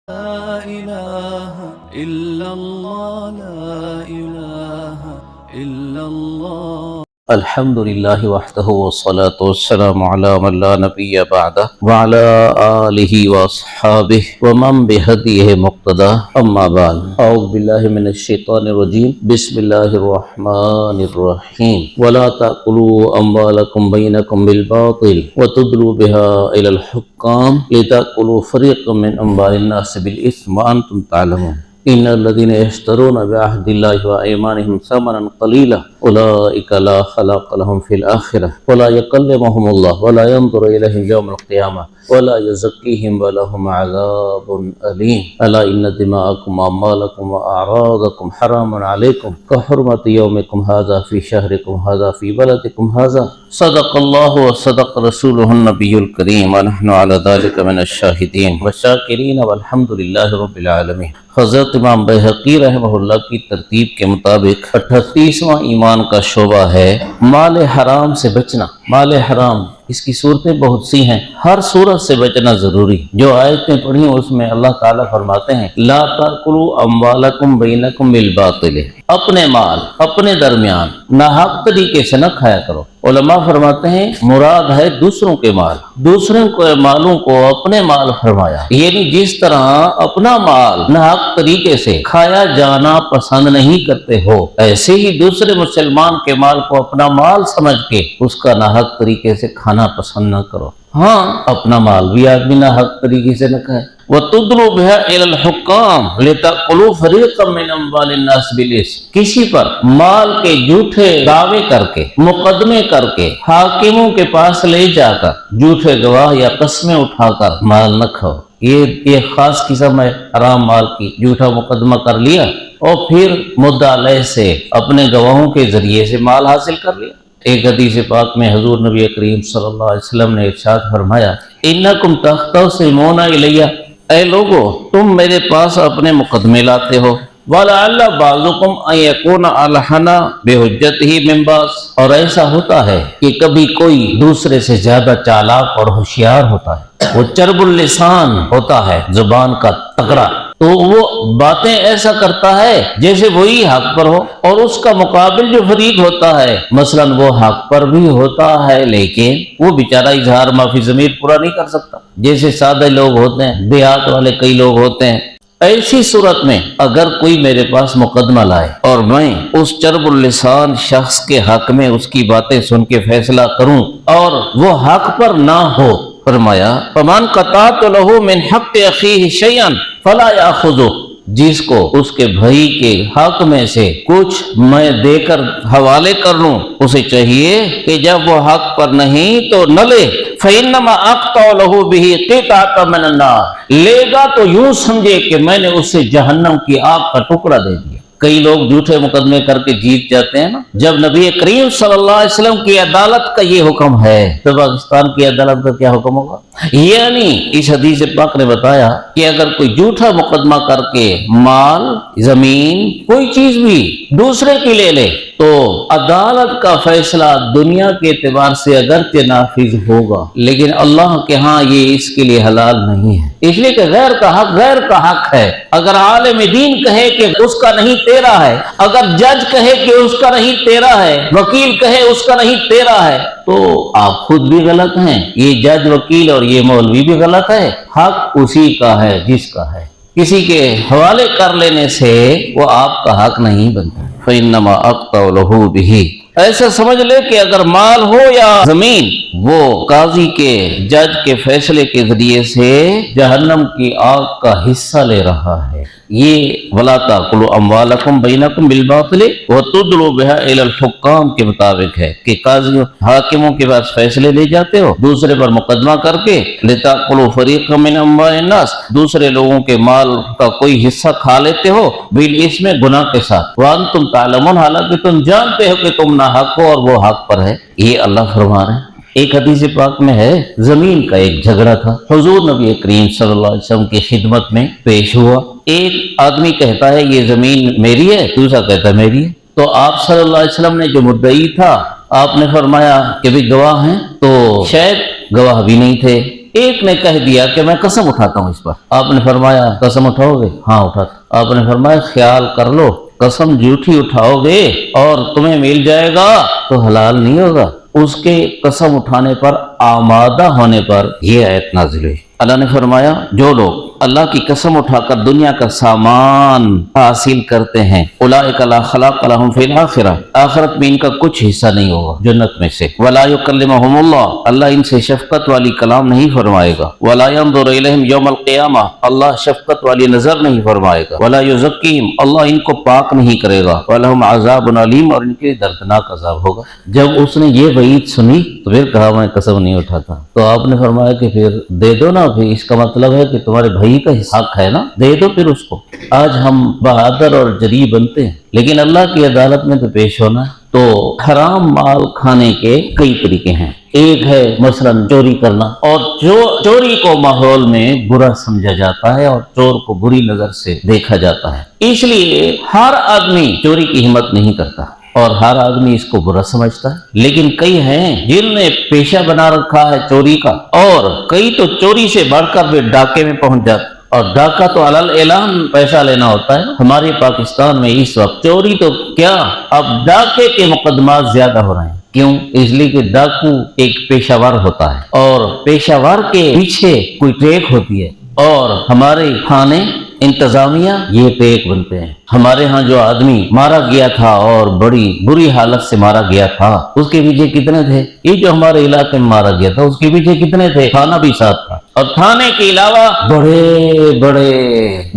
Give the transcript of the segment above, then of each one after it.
لا إله إلا الله لا إله إلا الله الحمد لله وحده والصلاة والسلام على من لا نبي بعده وعلى آله وأصحابه ومن بهديه مقتدى أما بعد أعوذ بالله من الشيطان الرجيم بسم الله الرحمن الرحيم ولا تأكلوا أموالكم بينكم بالباطل وتدلوا بها إلى الحكام لتأكلوا فريقا من أموال الناس بالإثم وأنتم تعلمون إن الذين يشترون بعهد الله وأيمانهم ثمنا قليلا أولئك لا خلاق لهم في الآخرة ولا يكلمهم الله ولا ينظر إليهم يوم القيامة ولا يزكيهم ولهم عذاب أليم ألا إن دماءكم وأموالكم وأعراضكم حرام عليكم كحرمة يومكم هذا في شهركم هذا في بلدكم هذا صدق الله وصدق رسوله النبي الكريم ونحن على ذلك من الشاهدين والشاکرین والحمد للہ رب العالمین۔ حضرت امام بہقی رحمہ اللہ کی ترتیب کے مطابق 38واں ایمان کا شعبہ ہے مال حرام سے بچنا۔ مال حرام اس کی صورتیں بہت سی ہیں، ہر صورت سے بچنا ضروری۔ جو آیتیں پڑھی اس میں اللہ تعالیٰ فرماتے ہیں لا تاکلوا اموالکم بینکم بالباطل، اپنے مال اپنے درمیان ناحق طریقے سے نہ کھایا کرو۔ علماء فرماتے ہیں مراد ہے دوسروں کے مال، دوسروں کے مالوں کو اپنے مال فرمایا، یعنی جس طرح اپنا مال ناحق طریقے سے کھایا جانا پسند نہیں کرتے ہو، ایسے ہی دوسرے مسلمان کے مال کو اپنا مال سمجھ کے اس کا ناحق طریقے سے کھانا پسند نہ کرو۔ ہاں اپنا مال بھی آدمی ناحق طریقے سے نہ کھائے۔ وَتُدْلُوا بِهَا إِلَى الْحُكَّامِ لِتَأْكُلُوا فَرِيقًا مِّنْ أَمْوَالِ النَّاسِ بِالْإِثْمِ، کسی پر مال کے جھوٹے دعوے کر کے مقدمے کر کے حاکموں کے پاس لے جا کر جھوٹے گواہ یا قسمیں اٹھا کر مال نہ کھاؤ۔ یہ خاص قسم ہے حرام مال کی، جھوٹا مقدمہ کر لیا اور پھر مدعا علیہ سے اپنے گواہوں کے ذریعے سے مال حاصل کر لیا۔ ایک حدیث پاک میں حضور نبی کریم صلی اللہ علیہ وسلم نے ارشاد فرمایا انکم تختصمون الی، اے لوگو تم میرے پاس اپنے مقدمے لاتے ہو، وَلَعَلَّ بَعْضُكُمْ أَن يَكُونَ أَلْحَنَ بِحُجَّتِهِ مِن بَعْضٍ، اور ایسا ہوتا ہے کہ کبھی کوئی دوسرے سے زیادہ چالاک اور ہوشیار ہوتا ہے، وہ چرب اللسان ہوتا ہے، زبان کا تگڑا، تو وہ باتیں ایسا کرتا ہے جیسے وہی حق پر ہو، اور اس کا مقابل جو فریق ہوتا ہے مثلا وہ حق پر بھی ہوتا ہے لیکن وہ بیچارہ اظہار معافی ضمیر پورا نہیں کر سکتا، جیسے سادہ لوگ ہوتے ہیں، دیہات والے کئی لوگ ہوتے ہیں۔ ایسی صورت میں اگر کوئی میرے پاس مقدمہ لائے اور میں اس چرب اللسان شخص کے حق میں اس کی باتیں سن کے فیصلہ کروں اور وہ حق پر نہ ہو، فرمایا فَمَنْ قَطَعْتُ لَهُ مِنْ حَقِّ أَخِيهِ شَيْئًا فَلَا يَأْخُذُهُ، جس کو اس کے بھائی کے حق میں سے کچھ میں دے کر حوالے کر لوں، اسے چاہیے کہ جب وہ حق پر نہیں تو نہ لے۔ فَإِنَّمَا أَقْطَعُ لَهُ بِهِ قِطْعَةً مِّنَ النَّارِ، لے گا تو یوں سمجھے کہ میں نے اسے جہنم کی آگ کا ٹکڑا دے دیا۔ کئی لوگ جھوٹے مقدمے کر کے جیت جاتے ہیں نا، جب نبی کریم صلی اللہ علیہ وسلم کی عدالت کا یہ حکم ہے تو پاکستان کی عدالت کا کیا حکم ہوگا؟ یعنی اس حدیث پاک نے بتایا کہ اگر کوئی جھوٹا مقدمہ کر کے مال، زمین، کوئی چیز بھی دوسرے کی لے لے تو عدالت کا فیصلہ دنیا کے اعتبار سے اگرچہ نافذ ہوگا لیکن اللہ کے ہاں یہ اس کے لیے حلال نہیں ہے، اس لیے کہ غیر کا حق غیر کا حق ہے۔ اگر عالم دین کہے کہ اس کا نہیں تیرا ہے، اگر جج کہے کہ اس کا نہیں تیرا ہے، وکیل کہے اس کا نہیں تیرا ہے، تو آپ خود بھی غلط ہیں، یہ جج، وکیل اور یہ مولوی بھی غلط ہے۔ حق اسی کا ہے جس کا ہے، کسی کے حوالے کر لینے سے وہ آپ کا حق نہیں بنتا۔ فَإِنَّمَا أَقْطَعُ لَهُ بِهِ، ایسا سمجھ لے کہ اگر مال ہو یا زمین، وہ قاضی کے، جج کے فیصلے کے ذریعے سے جہنم کی آگ کا حصہ لے رہا ہے۔ یہ وَلَا تَأْكُلُوا أَمْوَالَكُمْ بَيْنَكُمْ بِالْبَاطِلِ وَتُدْلُوا بِهَا إِلَى الْحُكَّامِ کے مطابق ہے کہ قاضیوں، حاکموں کے پاس فیصلے لے جاتے ہو دوسرے پر مقدمہ کر کے، لِتَأْكُلُوا فَرِيقًا مِّنْ أَمْوَالِ النَّاسِ، دوسرے لوگوں کے مال کا کوئی حصہ کھا لیتے ہو بِالْإِثْمِ، گناہ کے ساتھ، وَأَنْتُمْ تَعْلَمُونَ، حالانکہ تم جانتے ہو کہ تم ناحق ہو اور وہ حق پر ہے۔ یہ اللہ فرما رہے ہیں۔ ایک حدیث پاک میں ہے زمین کا ایک جھگڑا تھا، حضور نبی کریم صلی اللہ علیہ وسلم کی خدمت میں پیش ہوا۔ ایک آدمی کہتا ہے یہ زمین میری ہے، دوسرا کہتا ہے میری ہے، تو آپ صلی اللہ علیہ وسلم نے جو مدعی تھا آپ نے فرمایا کہ بھی گواہ ہیں، تو شاید گواہ بھی نہیں تھے، ایک نے کہہ دیا کہ میں قسم اٹھاتا ہوں اس پر. آپ نے فرمایا قسم اٹھاؤ گے؟ ہاں اٹھاتا. آپ نے فرمایا خیال کر لو قسم جھوٹی اٹھاؤ گے اور تمہیں مل جائے گا تو حلال نہیں ہوگا. اس کے قسم اٹھانے پر آمادہ ہونے پر یہ آیت نازل ہوئی. اللہ نے فرمایا جو لوگ اللہ کی قسم اٹھا کر دنیا کا سامان حاصل کرتے ہیں اولئک لا خلاق لهم فی الآخرہ، آخرت میں ان کا کچھ حصہ نہیں ہوگا جنت میں سے. ولا یکلمهم اللہ، اللہ ان سے شفقت والی کلام نہیں فرمائے گا. ولا ينظر الیہم یوم القیامہ، اللہ شفقت والی نظر نہیں فرمائے گا. ولا یزکیہم، اللہ ان کو پاک نہیں کرے گا. ولہم عذاب علیم، اور ان کے دردناک عذاب ہوگا. جب اس نے یہ وعید سنی تو پھر کہا میں قسم نہیں اٹھاتا. تو آپ نے فرمایا کہ پھر دے دو نا، پھر اس کا مطلب ہے کہ تمہارے بھائی کا حق ہے نا، دے دو پھر اس کو. آج ہم بہادر اور جری بنتے ہیں لیکن اللہ کی عدالت میں تو پیش ہونا ہے. تو حرام مال کھانے کے کئی طریقے ہیں. ایک ہے مثلا چوری کرنا، اور جو چوری کو ماحول میں برا سمجھا جاتا ہے اور چور کو بری نظر سے دیکھا جاتا ہے، اس لیے ہر آدمی چوری کی ہمت نہیں کرتا اور ہر آدمی اس کو برا سمجھتا ہے. لیکن کئی ہیں جن نے پیشہ بنا رکھا ہے چوری کا، اور کئی تو چوری سے بڑھ کر بھی ڈاکے میں پہنچ جاتے. اور ڈاکہ تو علل اعلان پیسہ لینا ہوتا ہے. ہمارے پاکستان میں اس وقت چوری تو کیا، اب ڈاکے کے مقدمات زیادہ ہو رہے ہیں. کیوں؟ اس لیے کہ ڈاکو ایک پیشہ ور ہوتا ہے اور پیشہ ور کے پیچھے کوئی ٹریک ہوتی ہے، اور ہمارے تھانے انتظامیہ یہ ٹریک بنتے ہیں. ہمارے ہاں جو آدمی مارا گیا تھا اور بڑی بری حالت سے مارا گیا تھا، اس کے پیچھے کتنے تھے؟ یہ جو ہمارے علاقے میں مارا گیا تھا اس کے پیچھے کتنے تھے؟ تھانہ بھی ساتھ تھا، اور تھانے کے علاوہ بڑے بڑے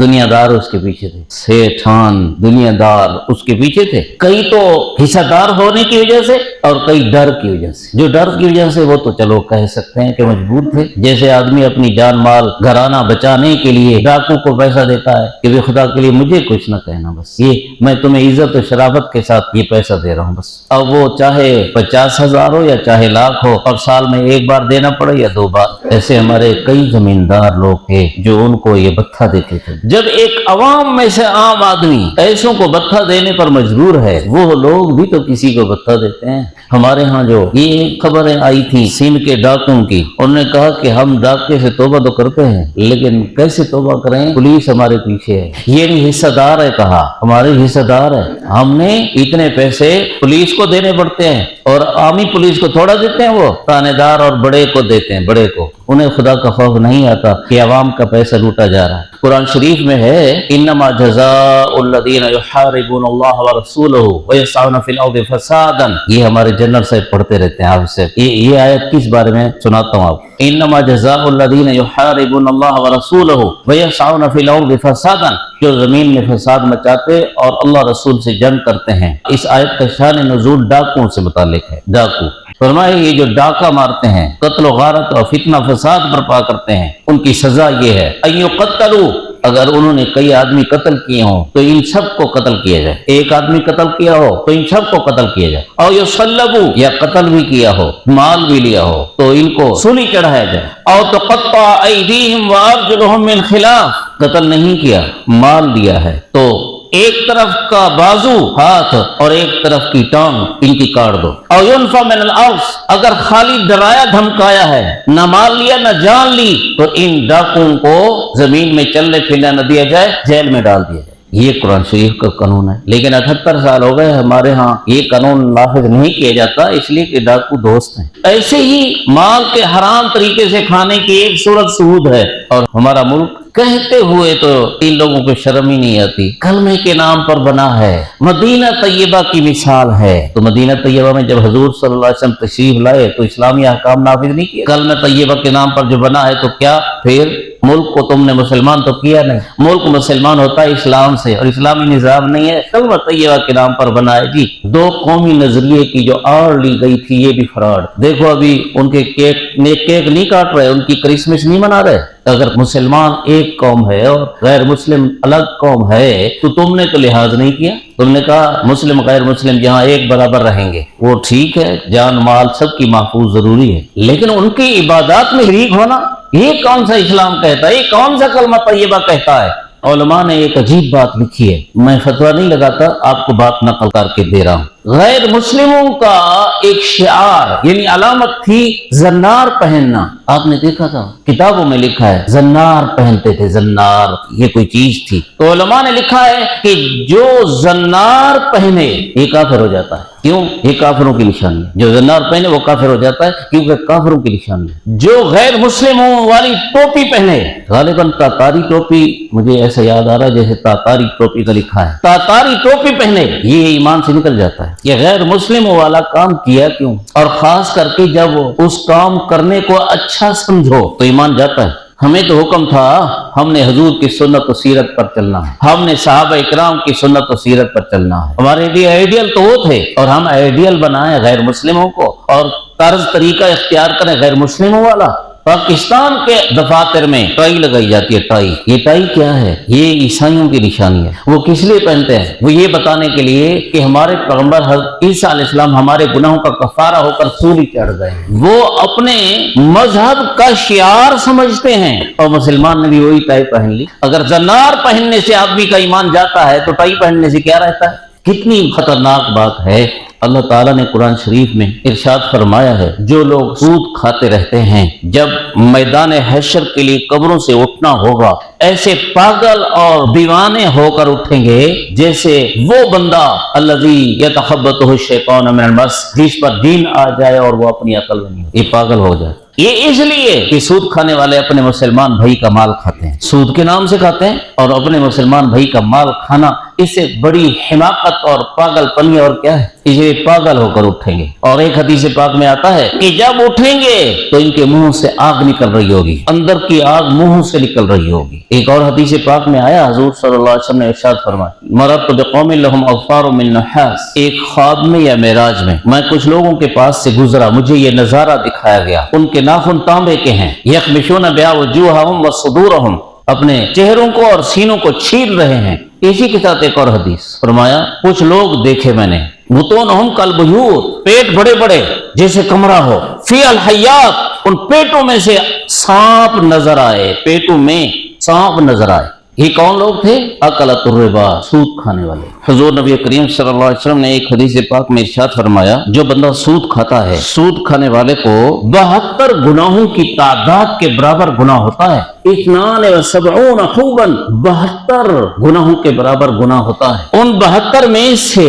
دنیا دار اس کے پیچھے تھے. سیٹھان دنیا دار اس کے پیچھے تھے. کئی تو حصہ دار ہونے کی وجہ سے اور کئی ڈر کی وجہ سے. جو ڈر کی وجہ سے وہ تو چلو کہہ سکتے ہیں کہ مجبور تھے. جیسے آدمی اپنی جان مال گھرانہ بچانے کے لیے ڈاکو کو پیسہ دیتا ہے کہ بھی خدا کے لیے مجھے کچھ نہ کہنا، بس یہ میں تمہیں عزت و شرافت کے ساتھ یہ پیسہ دے رہا ہوں بس. اب وہ چاہے 50,000 ہو یا چاہے لاکھ ہو، اور سال میں ایک بار دینا پڑے یا 2 بار. ایسے ہمارے کئی زمیندار لوگ تھے جو ان کو یہ بتھا دیتے تھے. جب ایک عوام میں سے عام آدمی ایسوں کو بتھا دینے پر مجبور ہے، وہ لوگ بھی تو کسی کو بتھا دیتے ہیں. ہمارے ہاں جو یہ خبریں آئی تھی سندھ کے ڈاکوں کی، انہوں نے کہا کہ ہم ڈاکے سے توبہ تو کرتے ہیں لیکن کیسے توبہ کریں، پولیس ہمارے پیچھے ہے. یہ بھی حصہ دار ہے، کہا ہمارے حصہ دار ہے، ہم نے اتنے پیسے پولیس کو دینے پڑتے ہیں، اور عامی پولیس کو تھوڑا دیتے ہیں، وہ تانے دار اور بڑے کو دیتے ہیں. بڑے کو انہیں خدا کا خوف نہیں آتا کہ عوام کا پیسہ لوٹا جا رہا ہے. قرآن شریف میں ہے انما جزاء الذین یحاربون اللہ ورسولہ ویسعون فی الارض فسادا. یہ ہمارے جنرل صاحب پڑھتے رہتے ہیں آپ سے. یہ آیت کس بارے میں سناتا ہوں آپ. انما جزاء الذین یحاربون اللہ ورسولہ ویسعون فی الارض فسادا، جو زمین میں فساد مچاتے اور اللہ رسول سے جنگ کرتے ہیں. اس آیت کا شان نزول ڈاکوں سے متعلق ہے. ڈاکو فرمائے یہ جو ڈاکہ مارتے ہیں، قتل و غارت اور فتنہ فساد برپا کرتے ہیں، ان کی سزا یہ ہے ان یقتلوا، اگر انہوں نے کئی آدمی قتل کیے ہوں تو ان سب کو قتل کیا جائے. ایک آدمی قتل کیا ہو تو ان سب کو قتل کیا جائے. اور یصلبوا، یا قتل بھی کیا ہو مال بھی لیا ہو تو ان کو سولی چڑھایا جائے. اور تقطع ایدیہم وارجلہم من خلاف، قتل نہیں کیا مال دیا ہے تو ایک طرف کا بازو ہاتھ اور ایک طرف کی ٹانگ ان کی کاٹ دو. اور ينفى من الارض، اگر خالی ڈرایا دھمکایا ہے، نہ مال لیا نہ جان لی، تو ان ڈاکوں کو زمین میں چلنے پھرنے نہ دیا جائے، جیل میں ڈال دیا جائے. یہ قرآن شریف کا قانون ہے. لیکن 78 سال ہو گئے ہمارے ہاں یہ قانون نافذ نہیں کیا جاتا، اس لیے کہ ڈاکو دوست ہیں. ایسے ہی مال کے حرام طریقے سے کھانے کی ایک صورت سود ہے، اور ہمارا ملک کہتے ہوئے تو ان لوگوں کو شرم ہی نہیں آتی. کلمے کے نام پر بنا ہے. مدینہ طیبہ کی مثال ہے. تو مدینہ طیبہ میں جب حضور صلی اللہ علیہ وسلم تشریف لائے تو اسلامی احکام نافذ نہیں کیے. کلمہ طیبہ کے نام پر جو بنا ہے تو کیا پھر ملک کو تم نے مسلمان تو کیا نہیں. ملک مسلمان ہوتا ہے اسلام سے، اور اسلامی نظام نہیں ہے. کلمہ طیبہ کے نام پر بنا ہے. جی 2 قومی نظریے کی جو آڑ لی گئی تھی یہ بھی فراڈ. دیکھو ابھی ان کے کیک نہیں کاٹ رہے، ان کی کرسمس نہیں منا رہے. اگر مسلمان ایک قوم ہے اور غیر مسلم الگ قوم ہے تو تم نے تو لحاظ نہیں کیا. تم نے کہا مسلم غیر مسلم جہاں ایک برابر رہیں گے. وہ ٹھیک ہے، جان مال سب کی محفوظ ضروری ہے، لیکن ان کی عبادات میں شریک ہونا یہ کون سا اسلام کہتا ہے؟ یہ کون سا کلمہ طیبہ کہتا ہے؟ علماء نے ایک عجیب بات لکھی ہے. میں فتویٰ نہیں لگاتا، آپ کو بات نقل کر کے دے رہا ہوں. غیر مسلموں کا ایک شعار یعنی علامت تھی زنار پہننا. آپ نے دیکھا تھا کتابوں میں لکھا ہے زنار پہنتے تھے، زنار یہ کوئی چیز تھی. تو علماء نے لکھا ہے کہ جو زنار پہنے یہ کافر ہو جاتا ہے. کیوں؟ یہ کافروں کی نشانی ہے. جو زنار پہنے وہ کافر ہو جاتا ہے کیونکہ کافروں کی نشانی ہے. جو غیر مسلموں والی ٹوپی پہنے، غالباً تاتاری ٹوپی، مجھے ایسا یاد آ رہا ہے جیسے تاتاری ٹوپی کا لکھا ہے، تاتاری ٹوپی پہنے، یہ ایمان سے نکل جاتا ہے. یہ غیر مسلموں والا کام کیا کیوں؟ اور خاص کر کے جب اس کام کرنے کو اچھا سمجھو تو ایمان جاتا ہے. ہمیں تو حکم تھا ہم نے حضور کی سنت و سیرت پر چلنا ہے، ہم نے صحابہ اکرام کی سنت و سیرت پر چلنا ہے. ہمارے لیے آئیڈیل تو وہ تھے اور ہم آئیڈیل بنائیں غیر مسلموں کو اور طرز طریقہ اختیار کریں غیر مسلموں والا. پاکستان کے دفاتر میں ٹائی لگائی جاتی ہے. ٹائی، یہ ٹائی کیا ہے؟ یہ عیسائیوں کی نشانی ہے. وہ کس لیے پہنتے ہیں؟ وہ یہ بتانے کے لیے کہ ہمارے پیغمبر حضرت عیسیٰ علیہ السلام ہمارے گناہوں کا کفارہ ہو کر سولی چڑھ گئے. وہ اپنے مذہب کا شعار سمجھتے ہیں اور مسلمان نے بھی وہی ٹائی پہن لی. اگر زنار پہننے سے آدمی کا ایمان جاتا ہے تو ٹائی پہننے سے کیا رہتا ہے؟ کتنی خطرناک بات ہے. اللہ تعالیٰ نے قرآن شریف میں ارشاد فرمایا ہے جو لوگ سود کھاتے رہتے ہیں جب میدان حشر کے لیے قبروں سے اٹھنا ہوگا ایسے پاگل اور دیوانے ہو کر اٹھیں گے جیسے وہ بندہ الذی یتخبطہ الشیطان من المس، جس پر دین آ جائے اور وہ اپنی عقل میں نہیں ہو، یہ پاگل ہو جائے. یہ اس لیے کہ سود کھانے والے اپنے مسلمان بھائی کا مال کھاتے ہیں، سود کے نام سے کھاتے ہیں، اور اپنے مسلمان بھائی کا مال کھانا اس سے بڑی حماقت اور پاگل پنی اور کیا ہے. اس لیے پاگل ہو کر اٹھیں گے. اور ایک حدیث پاک میں آتا ہے کہ جب اٹھیں گے تو ان کے منہ سے آگ نکل رہی ہوگی، اندر کی آگ منہ سے نکل رہی ہوگی. ایک اور حدیث پاک میں آیا حضور صلی اللہ علیہ وسلم نے ارشاد فرمایا مررت بقوم لهم اظفار من نحاس، ایک خواب میں یا معراج میں کچھ لوگوں کے پاس سے گزرا، مجھے یہ نظارہ دکھایا گیا، ان کے ناخن تانبے کے ہیں، یخمشون بها وجوههم وصدورهم، اپنے چہروں کو اور سینوں کو چھیل رہے ہیں. اسی کے ساتھ ایک اور حدیث فرمایا کچھ لوگ دیکھے میں نے بطونہم کالبیوت، پیٹ بڑے بڑے جیسے کمرہ ہو، فی الحیات، ان پیٹوں میں سے سانپ نظر آئے، پیٹوں میں سانپ نظر آئے. یہ کون لوگ تھے؟ اکلۃ الربا، سود کھانے والے. حضور نبی کریم صلی اللہ علیہ وسلم نے ایک حدیث پاک میں ارشاد فرمایا جو بندہ سود کھاتا ہے، سود کھانے والے کو 72 گناہوں کی تعداد کے برابر گناہ ہوتا ہے. 72 حوبا، 72 گناہوں کے برابر گناہ ہوتا ہے. ان 72 میں سے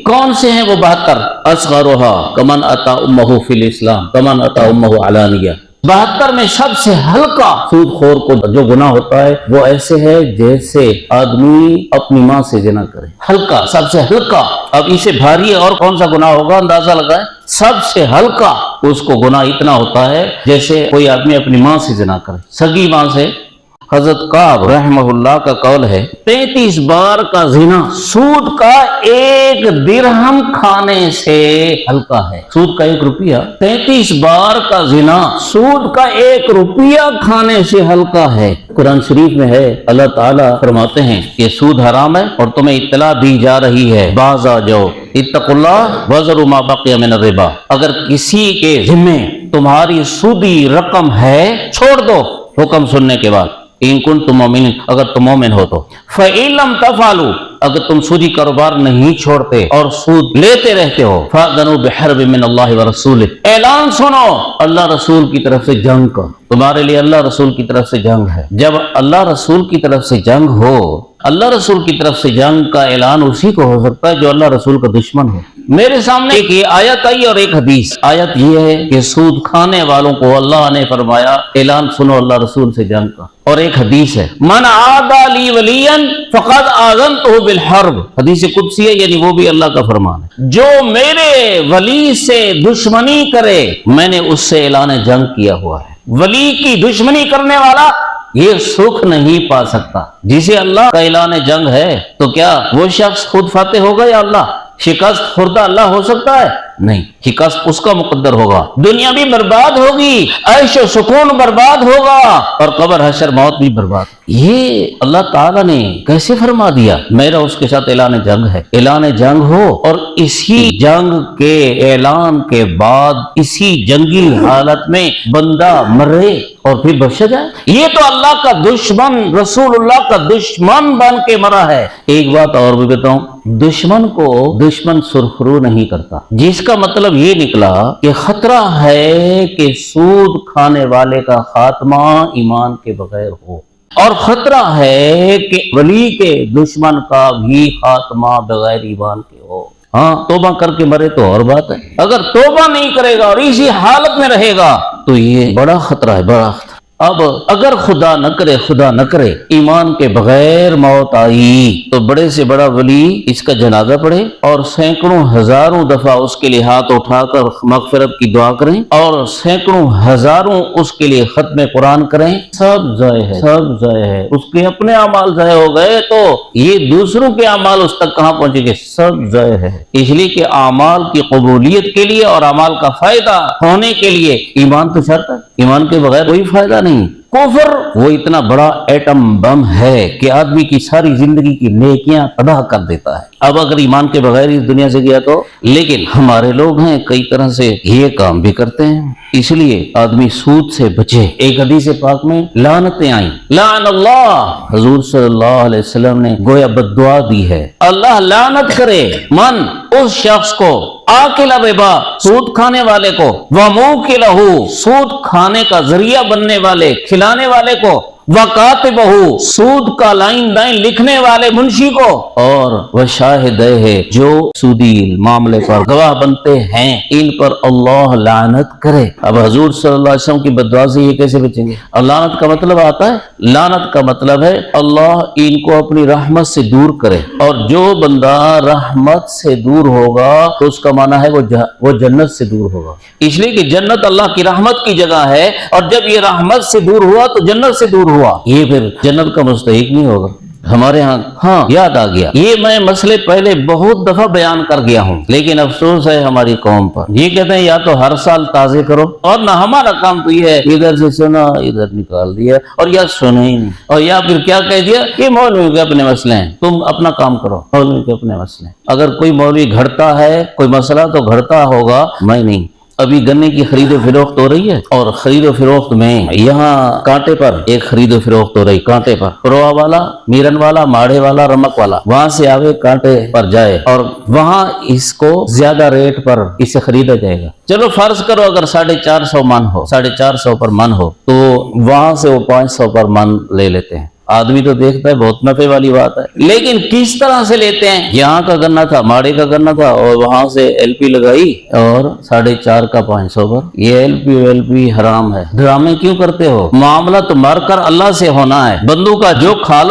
کون سے ہیں وہ 72؟ اصغرها کمن اتی امہ فی الاسلام کمن اتی امہ علانیہ. 72 میں سب سے ہلکا سود خور کو جو گناہ ہوتا ہے وہ ایسے ہے جیسے آدمی اپنی ماں سے زنا کرے. ہلکا، سب سے ہلکا. اب اسے بھاری اور کون سا گناہ ہوگا اندازہ لگائیں. سب سے ہلکا اس کو گناہ اتنا ہوتا ہے جیسے کوئی آدمی اپنی ماں سے زنا کرے، سگی ماں سے. حضرت کعب رحمہ اللہ کا قول ہے 33 بار کا زنا سود کا 1 درہم کھانے سے ہلکا ہے. سود کا 1 روپیہ، 33 بار کا زنا سود کا 1 روپیہ کھانے سے ہلکا ہے. قرآن شریف میں ہے اللہ تعالیٰ فرماتے ہیں کہ سود حرام ہے اور تمہیں اطلاع دی جا رہی ہے باز آ جاؤ، اتقوا اللہ وذروا ما بقی من الربا. اگر کسی کے ذمے تمہاری سودی رقم ہے چھوڑ دو حکم سننے کے بعد. ان کنتم مومنین، اگر تم مومن ہو تو. فإن لم تفعلوا، اگر تم سودی کاروبار نہیں چھوڑتے اور سود لیتے رہتے ہو، فأذنوا بحرب من اللہ ورسولہ، اعلان سنو اللہ رسول کی طرف سے جنگ کا. تمہارے لیے اللہ رسول کی طرف سے جنگ ہے. جب اللہ رسول کی طرف سے جنگ ہو، اللہ رسول کی طرف سے جنگ کا اعلان اسی کو ہو سکتا ہے جو اللہ رسول کا دشمن ہو. میرے سامنے ایک یہ آیت آئی اور ایک حدیث. آیت یہ ہے کہ سود کھانے والوں کو اللہ نے فرمایا اعلان سنو اللہ رسول سے جنگ کا، اور ایک حدیث ہے من عادى لی ولیا فقد آذنته بالحرب. حدیث قدسی ہے، یعنی وہ بھی اللہ کا فرمان ہے. جو میرے ولی سے دشمنی کرے میں نے اس سے اعلان جنگ کیا ہوا ہے. ولی کی دشمنی کرنے والا یہ سکھ نہیں پا سکتا. جسے اللہ کا اعلان جنگ ہے تو کیا وہ شخص خود فاتح ہوگا یا اللہ؟ شکست خوردہ اللہ ہو سکتا ہے؟ نہیں، شکست اس کا مقدر ہوگا. دنیا بھی برباد ہوگی، عیش و سکون برباد ہوگا، اور قبر حشر موت بھی برباد. یہ اللہ تعالیٰ نے کیسے فرما دیا؟ میرا اس کے ساتھ اعلان جنگ ہے. اعلان جنگ ہو اور اسی جنگ کے اعلان کے بعد اسی جنگی حالت میں بندہ مرے اور پھر بخشا جائے. یہ تو اللہ کا دشمن، رسول اللہ کا دشمن بن کے مرا ہے. ایک بات اور بھی بتاؤں، دشمن کو دشمن سرخرو نہیں کرتا، جس کا مطلب یہ نکلا کہ خطرہ ہے کہ سود کھانے والے کا خاتمہ ایمان کے بغیر ہو، اور خطرہ ہے کہ ولی کے دشمن کا بھی خاتمہ بغیر ایمان کے ہو. ہاں توبہ کر کے مرے تو اور بات ہے، اگر توبہ نہیں کرے گا اور اسی حالت میں رہے گا تو یہ بڑا خطرہ ہے، بڑا خطرہ. اب اگر خدا نہ کرے ایمان کے بغیر موت آئی تو بڑے سے بڑا ولی اس کا جنازہ پڑھے اور سینکڑوں ہزاروں دفعہ اس کے لیے ہاتھ اٹھا کر مغفرت کی دعا کریں اور سینکڑوں ہزاروں اس کے لیے ختم قرآن کریں، سب ضائع ہے، سب ضائع ہے. اس کے اپنے اعمال ضائع ہو گئے تو یہ دوسروں کے اعمال اس تک کہاں پہنچے گے؟ سب ضائع ہے. اس لیے کہ اعمال کی قبولیت کے لیے اور اعمال کا فائدہ ہونے کے لیے ایمان تو شرط ہے، ایمان کے بغیر کوئی فائدہ نہیں. کفر وہ اتنا بڑا ایٹم بم ہے کہ آدمی کی ساری زندگی کی نیکیاں تباہ کر دیتا ہے. اب اگر ایمان کے بغیر اس دنیا سے گیا تو، لیکن ہمارے لوگ ہیں کئی طرح سے یہ کام بھی کرتے ہیں، اس لیے آدمی سود سے بچے. ایک حدیث پاک میں لعنتیں آئیں، لعن اللہ، حضور صلی اللہ علیہ وسلم نے گویا بد دعا دی ہے، اللہ لعنت کرے من، اس شخص کو، آکل ربا، سود کھانے والے کو، وموکلہ، سود کھانے کا ذریعہ بننے والے، کھلانے والے کو، وکاتبہ، سود کا لائن دائن لکھنے والے منشی کو، اور وشاہدہ، جو سودی معاملے پر گواہ بنتے ہیں، ان پر اللہ لعنت کرے. اب حضور صلی اللہ علیہ وسلم کی بد دعا سے یہ کیسے بچیں گے؟ اور لعنت کا مطلب آتا ہے، لعنت کا مطلب ہے اللہ ان کو اپنی رحمت سے دور کرے، اور جو بندہ رحمت سے دور ہوگا تو اس کا معنی ہے وہ جنت سے دور ہوگا. اس لیے کہ جنت اللہ کی رحمت کی جگہ ہے، اور جب یہ رحمت سے دور ہوا تو جنت سے دور ہوا، یہ پھر جنت کا مستحق نہیں ہوگا. ہمارے ہاں یاد آ گیا، یہ میں مسئلے پہلے بہت دفعہ بیان کر گیا ہوں، لیکن افسوس ہے ہماری قوم پر. یہ کہتے ہیں یا تو ہر سال تازے کرو، اور نہ ہمارا کام تو یہ ہے ادھر سے سنا ادھر نکال دیا، اور یا سنا ہی نہیں، اور یا پھر کیا کہہ دیا کہ مولوی کے اپنے مسئلے ہیں، تم اپنا کام کرو، مولوی کے اپنے مسئلے ہیں. اگر کوئی مولوی گھڑتا ہے کوئی مسئلہ تو گھڑتا ہوگا، میں نہیں. ابھی گنے کی خرید و فروخت ہو رہی ہے، اور خرید و فروخت میں یہاں کانٹے پر ایک خرید و فروخت ہو رہی، کانٹے پر پروا والا، میرن والا، ماڑے والا، رمک والا وہاں سے آگے کانٹے پر جائے اور وہاں اس کو زیادہ ریٹ پر اسے خریدا جائے گا. چلو فرض کرو اگر 450 من ہو، 450 پر من ہو، تو وہاں سے وہ 500 پر من لے لیتے ہیں. آدمی تو دیکھتا ہے بہت نفع والی بات ہے، لیکن کس طرح سے لیتے ہیں؟ یہاں کا گنا تھا، ماڑے کا گنا تھا، اور وہاں سے ایل پی لگائی اور 450 کا 500 پر. یہ ایل پی حرام ہے. ڈرامے کیوں کرتے ہو؟ معاملہ تو مر کر اللہ سے ہونا ہے. بندو کا جو کھا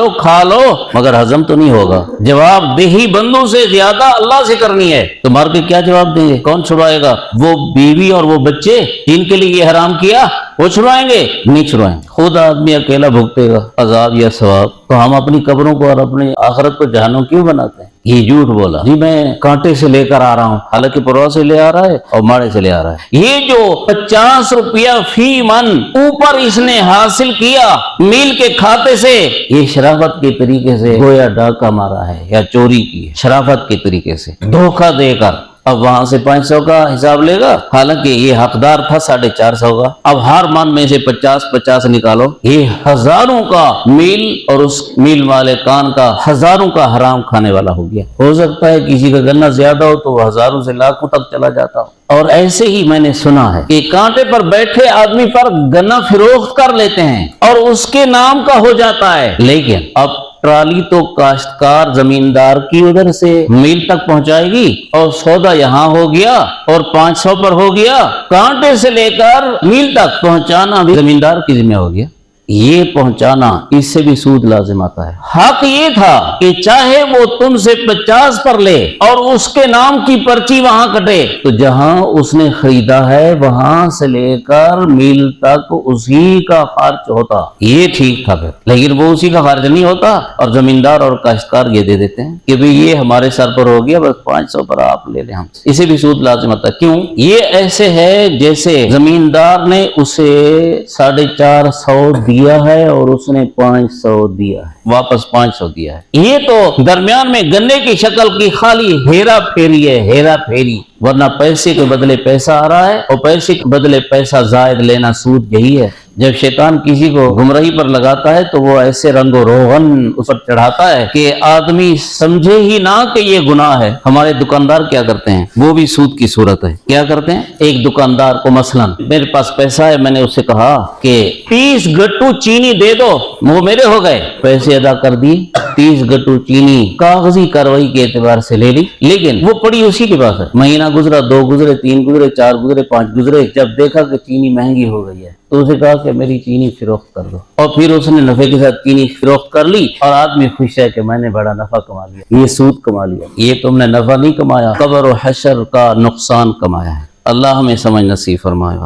لو مگر ہضم تو نہیں ہوگا. جواب دہی بندو سے زیادہ اللہ سے کرنی ہے. تو مر کے کیا جواب دیں گے؟ کون چھڑائے گا؟ وہ بیوی اور وہ بچے جن کے لیے یہ حرام کیا، وہ چھڑائیں گے؟ نہیں چھڑائیں. خود آدمی اکیلا بھگتے گا عذاب یا ثواب. تو ہم اپنی قبروں کو اور اپنی آخرت کو جہنم کیوں بناتے ہیں؟ یہ جھوٹ بولا جی میں کانٹے سے لے کر آ رہا ہوں، حالانکہ پروا سے لے آ رہا ہے اور ماڑے سے لے آ رہا ہے. یہ جو 50 روپیہ فی من اوپر اس نے حاصل کیا میل کے کھاتے سے، یہ شرافت کے طریقے سے گویا ڈاکہ مارا ہے یا چوری کی ہے، شرافت کے طریقے سے دھوکہ دے کر. اب وہاں سے 500 کا حساب لے گا، حالانکہ یہ حقدار تھا 450 کا. اب ہر من میں سے 50 نکالو، یہ ہزاروں کا میل اور اس میل مالکان کا ہزاروں کا حرام کھانے والا ہو گیا. ہو سکتا ہے کسی کا گنا زیادہ ہو تو وہ ہزاروں سے لاکھوں تک چلا جاتا ہو. اور ایسے ہی میں نے سنا ہے کہ کانٹے پر بیٹھے آدمی پر گنا فروخت کر لیتے ہیں اور اس کے نام کا ہو جاتا ہے، لیکن اب ٹرالی تو کاشتکار زمیندار کی ادھر سے میل تک پہنچائے گی، اور سودا یہاں ہو گیا اور 500 پر ہو گیا. کانٹے سے لے کر میل تک پہنچانا بھی زمیندار کی ذمہ ہو گیا. یہ پہنچانا، اس سے بھی سود لازم آتا ہے. حق یہ تھا کہ چاہے وہ تم سے 50 پر لے اور اس کے نام کی پرچی وہاں کٹے، تو جہاں اس نے خریدا ہے وہاں سے لے کر میل تک اسی کا خرچ ہوتا. یہ ٹھیک تھا پھر، لیکن وہ اسی کا خرچ نہیں ہوتا اور زمیندار اور کاشتکار یہ دے دیتے ہیں کہ بھئی یہ ہمارے سر پر ہو گیا، بس 500 پر آپ لے لیں ہم. اسے بھی سود لازم آتا ہے. کیوں؟ یہ ایسے ہے جیسے زمیندار نے اسے 450 دیا ہے اور اس نے 500 دیا ہے، واپس 500 دیا ہے. یہ تو درمیان میں گنے کی شکل کی خالی ہیرا پھیری ہے، ہیرا پھیری. ورنہ پیسے کے بدلے پیسہ آ رہا ہے اور پیسے کے بدلے پیسہ زائد لینا سود یہی ہے. جب شیطان کسی کو گمراہی پر لگاتا ہے تو وہ ایسے رنگ و روغن اس پر چڑھاتا ہے کہ آدمی سمجھے ہی نہ کہ یہ گناہ ہے۔ ہمارے دکاندار کیا کرتے ہیں، وہ بھی سود کی صورت ہے، کیا کرتے ہیں، ایک دکاندار کو مثلا میرے پاس پیسہ ہے، میں نے اس سے کہا کہ 30 گٹو چینی دے دو، وہ میرے ہو گئے، پیسے ادا کر دی، 30 گٹو چینی کاغذی کارروائی کے اعتبار سے لے لی، لیکن وہ پڑی اسی کے پاس ہے۔ مہینہ گزرا، 2 گزرے، 3 گزرے، 4 گزرے، 5 گزرے، جب دیکھا کہ چینی مہنگی ہو گئی ہے تو اسے کہا کہ میری چینی فروخت کر دو، اور پھر اس نے نفع کے ساتھ چینی فروخت کر لی، اور آدمی خوش ہے کہ میں نے بڑا نفع کما لیا۔ یہ سود کما لیا، یہ تم نے نفع نہیں کمایا، قبر و حشر کا نقصان کمایا ہے۔ اللہ ہمیں سمجھ نصیب فرمائے۔